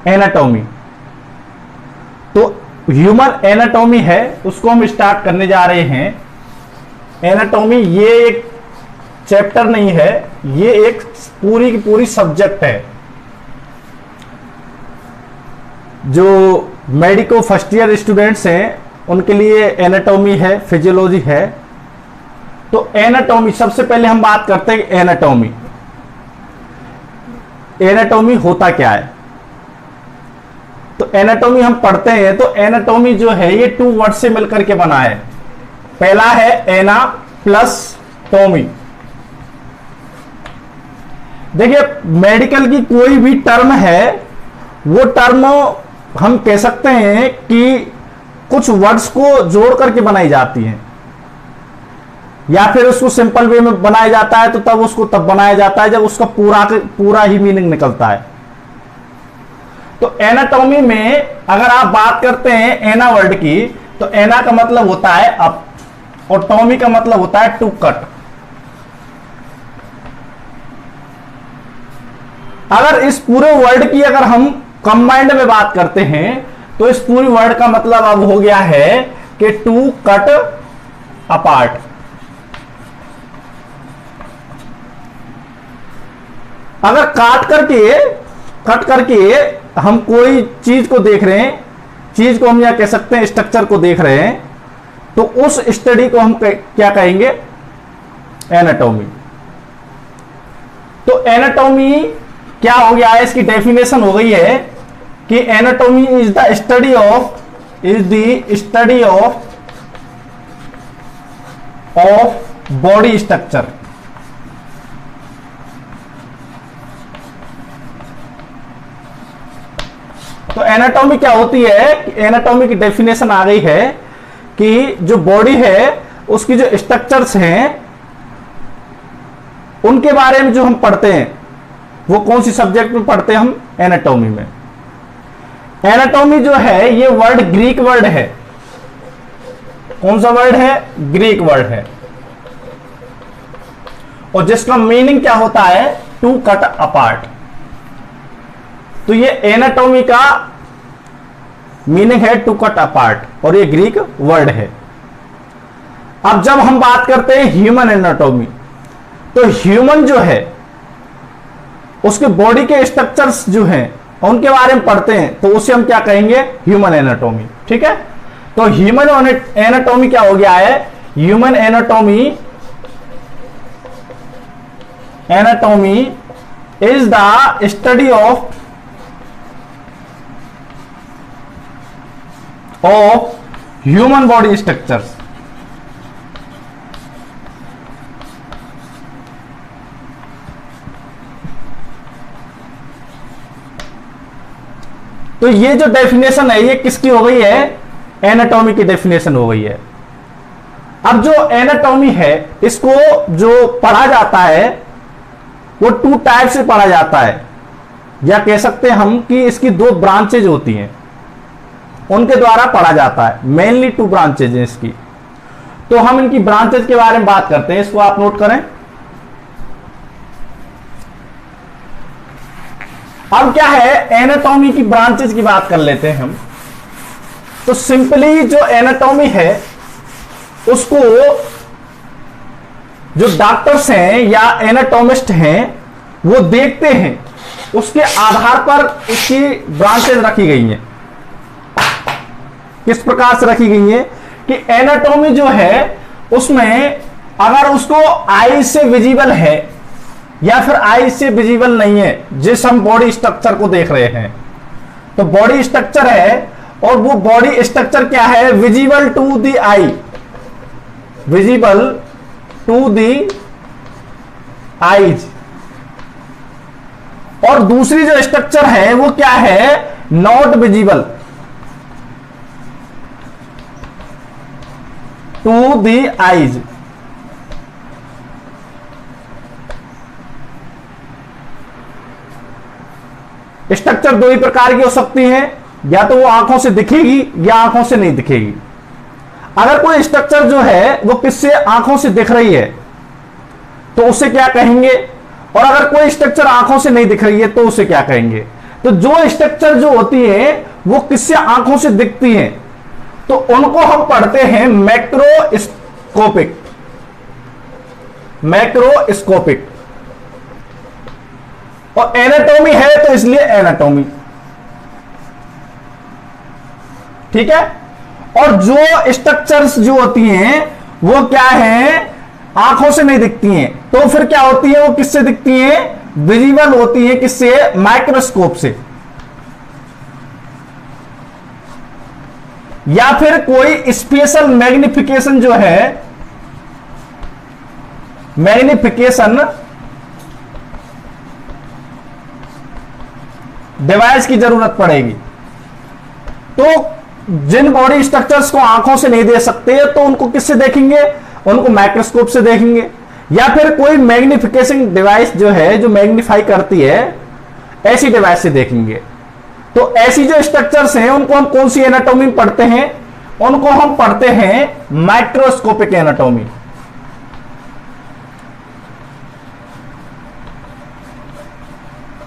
Anatomy. तो human anatomy है, उसको हम स्टार्ट करने जा रहे हैं। एनाटॉमी ये एक चैप्टर नहीं है, ये एक पूरी की पूरी सब्जेक्ट है। जो मेडिको फर्स्ट ईयर स्टूडेंट्स हैं उनके लिए एनाटॉमी है, फिजियोलॉजी है। तो एनाटॉमी, सबसे पहले हम बात करते हैं एनाटॉमी। एनाटॉमी होता क्या है? तो एनाटॉमी हम पढ़ते हैं तो एनाटॉमी जो है ये 2 वर्ड से मिलकर के बना है। पहला है एना प्लस टॉमी। देखिए, मेडिकल की कोई भी टर्म है, वो टर्म हम कह सकते हैं कि कुछ वर्ड्स को जोड़ करके बनाई जाती हैं, या फिर उसको सिंपल वे में बनाया जाता है। तो तब उसको तब बनाया जाता है जब उसका पूरा ही मीनिंग निकलता है। तो एनाटॉमी में अगर आप बात करते हैं एना वर्ड की, तो एना का मतलब होता है अप और टॉमी का मतलब होता है टू कट। अगर इस पूरे वर्ड की अगर हम कंबाइंड में बात करते हैं तो इस पूरी वर्ड का मतलब अब हो गया है कि टू कट अपार्ट। अगर कट करके हम कोई चीज को देख रहे हैं, चीज को हम यह कह सकते हैं स्ट्रक्चर को देख रहे हैं, तो उस स्टडी को हम क्या कहेंगे? एनाटॉमी। तो एनाटॉमी क्या हो गया है? इसकी डेफिनेशन हो गई है कि anatomy is the study of body structure. तो एनाटॉमी क्या होती है? एनाटॉमी की डेफिनेशन आ गई है कि जो बॉडी है उसकी जो स्ट्रक्चर्स हैं उनके बारे में जो हम पढ़ते हैं, वो कौन सी सब्जेक्ट में पढ़ते हैं? हम एनाटॉमी में। एनाटॉमी जो है ये वर्ड ग्रीक वर्ड है। कौन सा वर्ड है? ग्रीक वर्ड है, और जिसका मीनिंग क्या होता है? To cut apart. तो ये एनाटॉमी का मीनिंग है टू कट अपार्ट, और ये ग्रीक वर्ड है। अब जब हम बात करते हैं ह्यूमन एनाटॉमी, तो ह्यूमन जो है उसके बॉडी के स्ट्रक्चर्स जो हैं उनके बारे में पढ़ते हैं, तो उसे हम क्या कहेंगे? Human anatomy. ठीक है, तो ह्यूमन एनाटॉमी क्या हो गया है? Human anatomy is the study of human body structures. तो ये जो डेफिनेशन है ये किसकी हो गई है? एनाटॉमी की डेफिनेशन हो गई है। अब जो एनाटॉमी है इसको जो पढ़ा जाता है वो 2 टाइप से पढ़ा जाता है, या कह सकते हैं हम कि इसकी 2 ब्रांचेज होती हैं, उनके द्वारा पढ़ा जाता है। मेनली 2 ब्रांचेज हैं इसकी। तो हम इनकी ब्रांचेज के बारे में बात करते हैं, इसको आप नोट करें। अब क्या है, एनाटॉमी की ब्रांचेज की बात कर लेते हैं हम। तो सिंपली जो एनाटॉमी है उसको जो डॉक्टर्स हैं या एनाटॉमिस्ट हैं वो देखते हैं, उसके आधार पर इसकी ब्रांचेज रखी गई हैं। किस प्रकार से रखी गई है कि एनाटॉमी जो है उसमें अगर उसको आई से विजिबल है या फिर आई से विजिबल नहीं है, जिस हम बॉडी स्ट्रक्चर को देख रहे हैं, तो बॉडी स्ट्रक्चर है और वो बॉडी स्ट्रक्चर क्या है? Visible to the eye, visible to the eyes. और दूसरी जो स्ट्रक्चर है वो क्या है? Not visible to the eyes. Structure 2 ही प्रकार की हो सकती है, या तो वो आंखों से दिखेगी या आंखों से नहीं दिखेगी। अगर कोई स्ट्रक्चर जो है वो किससे आंखों से दिख रही है तो उसे क्या कहेंगे, और अगर कोई स्ट्रक्चर आंखों से नहीं दिख रही है तो उसे क्या कहेंगे? तो जो स्ट्रक्चर जो होती है वो किससे आंखों से दिखती हैं, तो उनको हम पढ़ते हैं मैक्रोस्कोपिक। मैक्रोस्कोपिक। और एनाटॉमी है तो इसलिए एनाटॉमी। ठीक है। और जो स्ट्रक्चर्स जो होती हैं वो क्या है, आंखों से नहीं दिखती हैं, तो फिर क्या होती है, वो किससे दिखती हैं, विजिबल होती है। किससे, माइक्रोस्कोप से। या फिर कोई स्पेशल मैग्निफिकेशन जो है, मैग्निफिकेशन डिवाइस की जरूरत पड़ेगी। तो जिन बॉडी स्ट्रक्चर्स को आंखों से नहीं दे सकते तो उनको किससे देखेंगे, उनको माइक्रोस्कोप से देखेंगे। या फिर कोई मैग्निफिकेशन डिवाइस जो है, जो मैग्नीफाई करती है, ऐसी डिवाइस से देखेंगे। तो ऐसी जो स्ट्रक्चर्स हैं उनको हम कौन सी एनाटॉमी में पढ़ते हैं, उनको हम पढ़ते हैं माइक्रोस्कोपिक एनाटॉमी।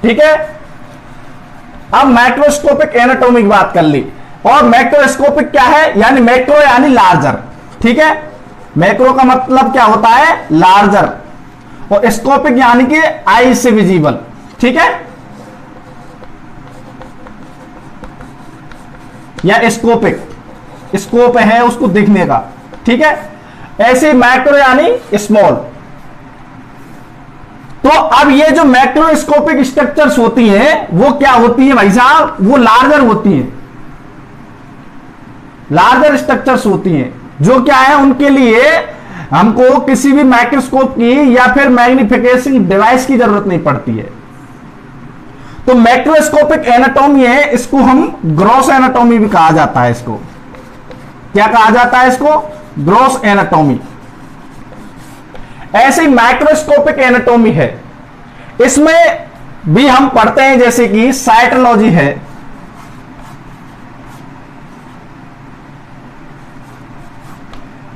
ठीक है। अब माइक्रोस्कोपिक एनाटॉमी की बात कर ली। और मैक्रोस्कोपिक क्या है, यानी मैक्रो यानी लार्जर। ठीक है। मैक्रो का मतलब क्या होता है, लार्जर। और स्कोपिक यानी कि आई से विजिबल। ठीक है। या स्कोपिक, स्कोप है उसको दिखने का। ठीक है। ऐसे मैक्रो यानी स्मॉल। तो अब ये जो मैक्रोस्कोपिक स्ट्रक्चर्स होती हैं वो क्या होती है भाई साहब, वो लार्जर होती हैं। लार्जर स्ट्रक्चर्स होती हैं जो क्या है, उनके लिए हमको किसी भी माइक्रोस्कोप की या फिर मैग्निफिकेशन डिवाइस की जरूरत नहीं पड़ती है। तो मैक्रोस्कोपिक एनाटॉमी है, इसको हम ग्रॉस एनाटॉमी भी कहा जाता है। इसको क्या कहा जाता है, इसको ग्रॉस एनाटॉमी। ऐसी माइक्रोस्कोपिक एनाटॉमी है, इसमें भी हम पढ़ते हैं जैसे कि साइटोलॉजी है,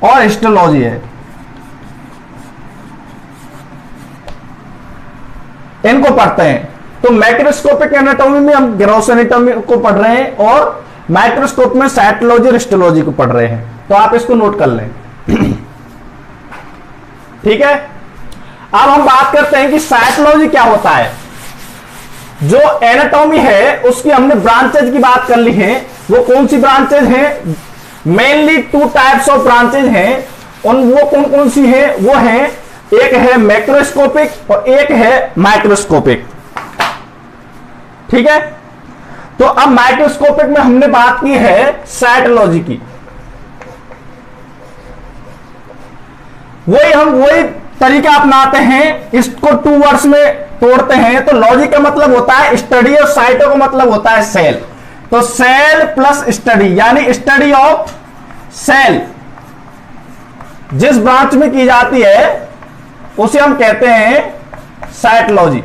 और हिस्टोलॉजी है। इनको पढ़ते हैं। तो मैक्रोस्कोपिक एनाटॉमी में हम ग्रॉस एनाटॉमी को पढ़ रहे हैं और माइक्रोस्कोप में साइटोलॉजी और हिस्टोलॉजी को पढ़ रहे हैं। तो आप इसको नोट कर लें। ठीक है। अब हम बात करते हैं कि साइटोलॉजी क्या होता है। जो एनाटॉमी है उसकी हमने ब्रांचेज की बात कर ली है। वो कौन सी ब्रांचेज हैं, मेनली 2 टाइप्स ऑफ ब्रांचेज हैं। उन वो कौन कौन सी है, वो है, एक है मैक्रोस्कोपिक और एक है माइक्रोस्कोपिक। ठीक है। तो अब माइक्रोस्कोपिक में हमने बात की है साइटोलॉजी की। वही तरीका अपनाते हैं, इसको 2 वर्ड्स में तोड़ते हैं। तो लॉजी का मतलब होता है स्टडी और साइटो का मतलब होता है सेल। तो सेल प्लस स्टडी, यानी स्टडी ऑफ सेल जिस ब्रांच में की जाती है उसे हम कहते हैं साइटोलॉजी।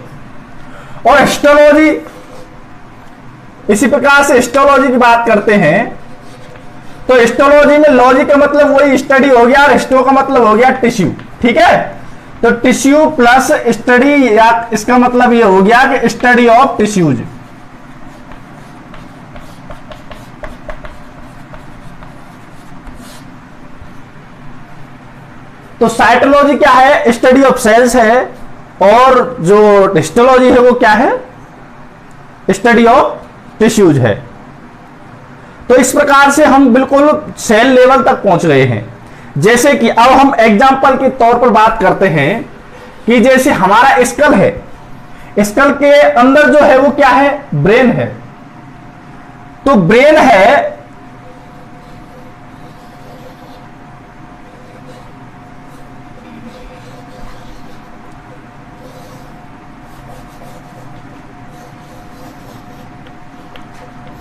और हिस्टोलॉजी, इसी प्रकार से हिस्टोलॉजी की बात करते हैं। तो हिस्टोलॉजी में लॉजी का मतलब वही स्टडी हो गया और हिस्टो का मतलब हो गया टिश्यू। ठीक है। तो टिश्यू प्लस स्टडी, या इसका मतलब ये हो गया कि स्टडी ऑफ टिश्यूज। तो साइटोलॉजी क्या है, स्टडी ऑफ सेल्स है, और जो हिस्टोलॉजी है वो क्या है, स्टडी ऑफ टिश्यूज है। तो इस प्रकार से हम बिल्कुल सेल लेवल तक पहुंच गए हैं। जैसे कि अब हम एग्जाम्पल के तौर पर बात करते हैं कि जैसे हमारा स्कल है, स्कल के अंदर जो है वो क्या है, ब्रेन है। तो ब्रेन है,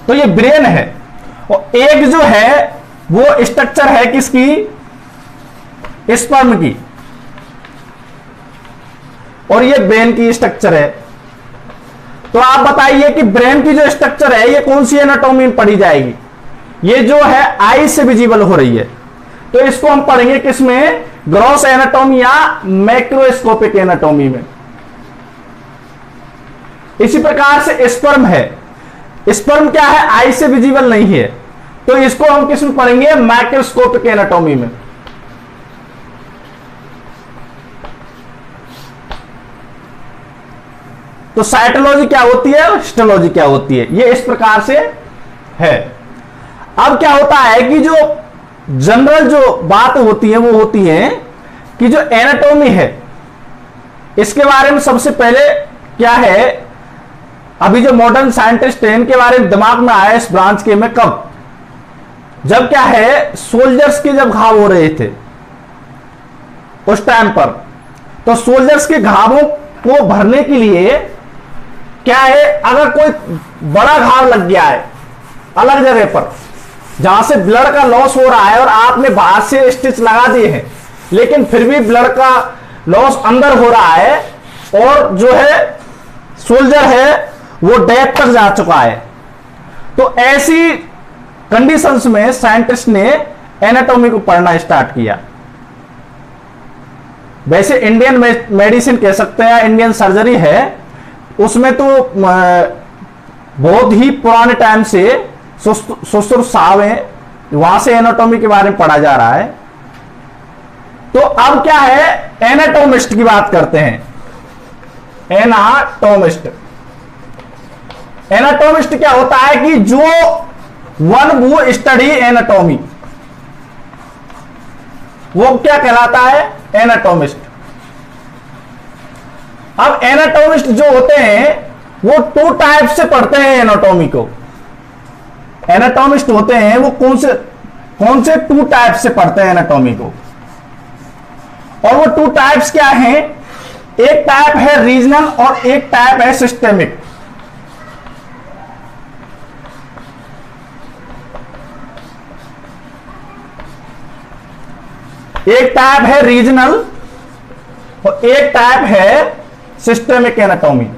तो ये ब्रेन है। और एक जो है वो स्ट्रक्चर है किसकी, स्पर्म की, और ये ब्रेन की स्ट्रक्चर है। तो आप बताइए कि ब्रेन की जो स्ट्रक्चर है ये कौन सी एनाटॉमी में पढ़ी जाएगी। ये जो है आई से विजिबल हो रही है, तो इसको हम पढ़ेंगे किसमें, ग्रॉस एनाटॉमी या मैक्रोस्कोपिक एनाटॉमी में। इसी प्रकार से स्पर्म है, स्पर्म क्या है, आई से विजिबल नहीं है, तो इसको हम किस में पढ़ेंगे, माइक्रोस्कोपिक एनाटॉमी में। तो साइटोलॉजी क्या होती है और हिस्टोलॉजी क्या होती है, ये इस प्रकार से है। अब क्या होता है कि जो जनरल जो बात होती है वो होती है कि जो एनाटॉमी है इसके बारे में सबसे पहले क्या है, अभी जो मॉडर्न साइंटिस्ट हैं इनके बारे में दिमाग में आया इस ब्रांच के में कब, जब क्या है सोल्जर्स के जब घाव हो रहे थे उस टाइम पर, तो सोल्जर्स के घावों को भरने के लिए क्या है, अगर कोई बड़ा घाव लग गया है अलग जगह पर जहां से ब्लड का लॉस हो रहा है और आपने बाहर से स्टिच लगा दिए हैं लेकिन फिर भी ब्लड का लॉस अंदर हो रहा है और जो है सोल्जर है वो डेथ तक जा चुका है, तो ऐसी कंडीशंस में साइंटिस्ट ने एनाटॉमी को पढ़ना स्टार्ट किया। वैसे इंडियन मेडिसिन कह सकते हैं, इंडियन सर्जरी है, उसमें तो बहुत ही पुराने टाइम से सुश्रुत साहब हैं, वहां से एनाटॉमी के बारे में पढ़ा जा रहा है। तो अब क्या है, एनाटोमिस्ट की बात करते हैं। एनाटोमिस्ट, एनाटोमिस्ट क्या होता है कि जो वन वो स्टडी एनाटॉमी, वो क्या कहलाता है, एनाटोमिस्ट। अब एनाटोमिस्ट जो होते हैं वो टू टाइप से पढ़ते हैं एनाटॉमी को। एनाटोमिस्ट होते हैं वो कौन से टू टाइप से पढ़ते हैं एनाटॉमी को, और वो टू टाइप्स क्या हैं, एक टाइप है रीजनल और एक टाइप है सिस्टेमिक। एक टाइप है रीजनल और एक टाइप है सिस्टेमिक एनाटॉमी।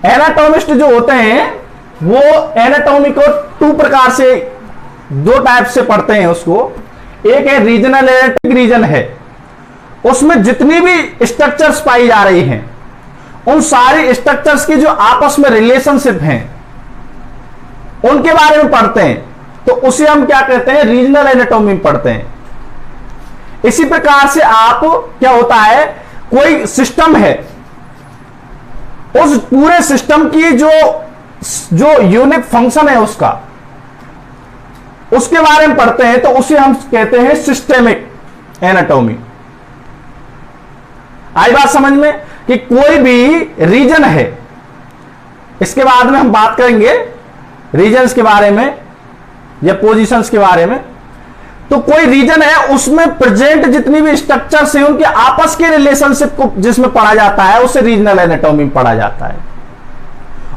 एनाटोमिस्ट जो होते हैं वो एनाटॉमी को टू प्रकार से, दो टाइप से पढ़ते हैं उसको। एक है रीजनल एनाटॉमिक रीजन है, उसमें जितनी भी स्ट्रक्चर्स पाई जा रही हैं उन सारी स्ट्रक्चर्स की जो आपस में रिलेशनशिप हैं उनके बारे में पढ़ते हैं, तो उसे हम क्या कहते हैं, रीजनल एनाटॉमी में पढ़ते हैं। इसी प्रकार से आप क्या होता है, कोई सिस्टम है, उस पूरे सिस्टम की जो यूनिक फंक्शन है उसका, उसके बारे में पढ़ते हैं, तो उसे हम कहते हैं सिस्टेमिक एनाटॉमी। आई बात समझ में कि कोई भी रीजन है, इसके बाद में हम बात करेंगे रीजन्स के बारे में या पोजीशंस के बारे में। तो कोई रीजन है उसमें प्रेजेंट जितनी भी स्ट्रक्चर्स हैं उनके आपस के रिलेशनशिप को जिसमें पढ़ा जाता है उसे रीजनल एनाटॉमी में पढ़ा जाता है।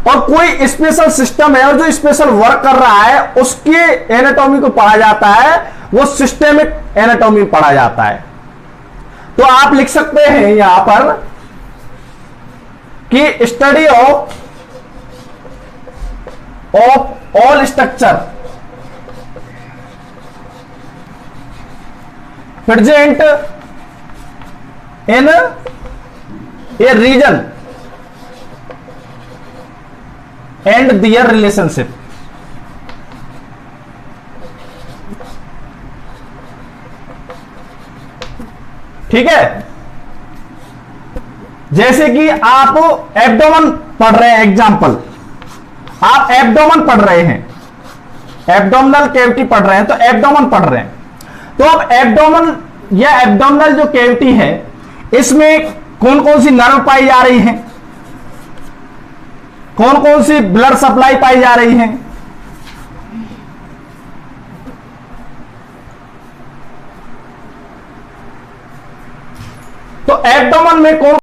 और कोई स्पेशल सिस्टम है और जो स्पेशल वर्क कर रहा है उसके एनाटॉमी को पढ़ा जाता है, वो सिस्टेमिक एनाटॉमी में पढ़ा जाता है। तो आप लिख सकते हैं यहां पर कि study of all structure present in a region and their relationship. ठीक है, जैसे कि आप एब्डोमेन पढ़ रहे हैं, एग्जाम्पल आप एब्डोमेन पढ़ रहे हैं, एब्डोमिनल कैविटी पढ़ रहे हैं, तो एब्डोमेन पढ़ रहे हैं। तो अब एब्डोमेन या एब्डोमिनल जो कैविटी है इसमें कौन कौन सी नर्व पाई जा रही हैं, कौन कौन सी ब्लड सप्लाई पाई जा रही है, तो एब्डोमेन में कौन